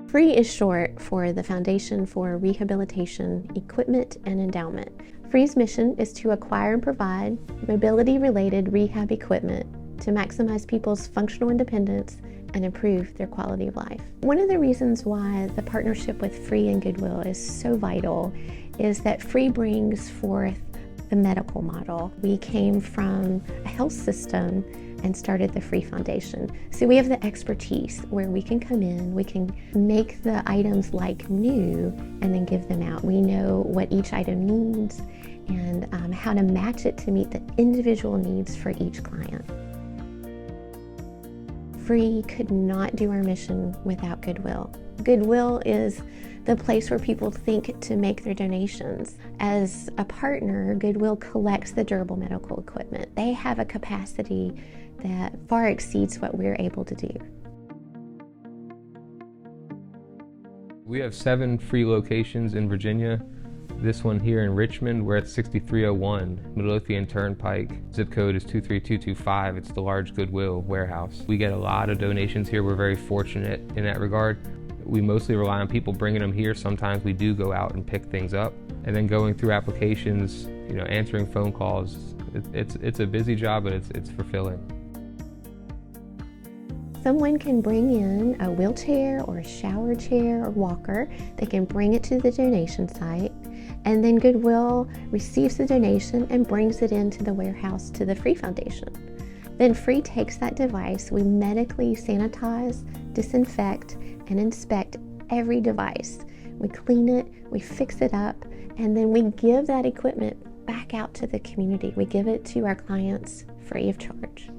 F.R.E.E is short for the Foundation for Rehabilitation, Equipment, and Endowment. F.R.E.E's mission is to acquire and provide mobility-related rehab equipment to maximize people's functional independence and improve their quality of life. One of the reasons why the partnership with F.R.E.E and Goodwill is so vital is that F.R.E.E brings forth the medical model. We came from a health system and started the F.R.E.E Foundation. So we have the expertise where we can come in, we can make the items like new and then give them out. We know what each item needs and how to match it to meet the individual needs for each client. F.R.E.E could not do our mission without Goodwill. Goodwill is the place where people think to make their donations. As a partner, Goodwill collects the durable medical equipment. They have a capacity that far exceeds what we're able to do. We have 7 F.R.E.E locations in Virginia. This one here in Richmond, we're at 6301 Midlothian Turnpike. Zip code is 23225. It's the large Goodwill warehouse. We get a lot of donations here. We're very fortunate in that regard. We mostly rely on people bringing them here. Sometimes we do go out and pick things up. And then going through applications, answering phone calls. It's a busy job, but it's fulfilling. Someone can bring in a wheelchair or a shower chair or walker. They can bring it to the donation site, and then Goodwill receives the donation and brings it into the warehouse to the F.R.E.E Foundation. Then F.R.E.E takes that device, we medically sanitize, disinfect, and inspect every device. We clean it, we fix it up, and then we give that equipment back out to the community. We give it to our clients free of charge.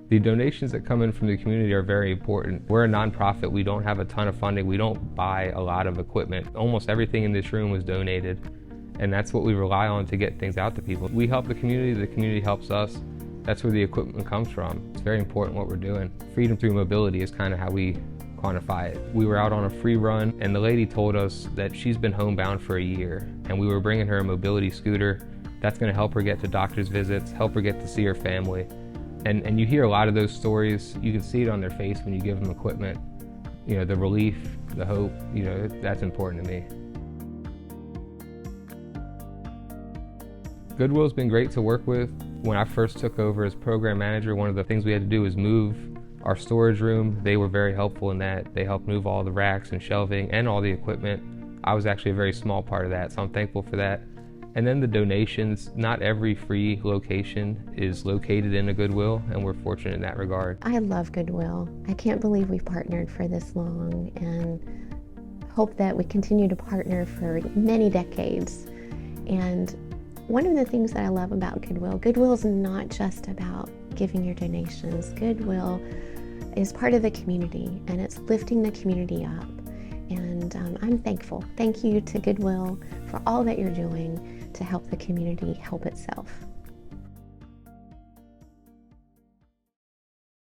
The donations that come in from the community are very important. We're a nonprofit. We don't have a ton of funding. We don't buy a lot of equipment. Almost everything in this room was donated, and that's what we rely on to get things out to people. We help the community helps us. That's where the equipment comes from. It's very important what we're doing. Freedom through mobility is kind of how we quantify it. We were out on a F.R.E.E run, and the lady told us that she's been homebound for a year, and we were bringing her a mobility scooter. That's going to help her get to doctor's visits, help her get to see her family. And you hear a lot of those stories. You can see it on their face when you give them equipment. The relief, the hope, that's important to me. Goodwill's been great to work with. When I first took over as program manager, one of the things we had to do was move our storage room. They were very helpful in that. They helped move all the racks and shelving and all the equipment. I was actually a very small part of that, so I'm thankful for that. And then the donations. Not every F.R.E.E location is located in a Goodwill, and we're fortunate in that regard. I love Goodwill. I can't believe we've partnered for this long, and hope that we continue to partner for many decades. And one of the things that I love about Goodwill is not just about giving your donations. Goodwill is part of the community, and it's lifting the community up. And I'm thankful. Thank you to Goodwill for all that you're doing to help the community help itself.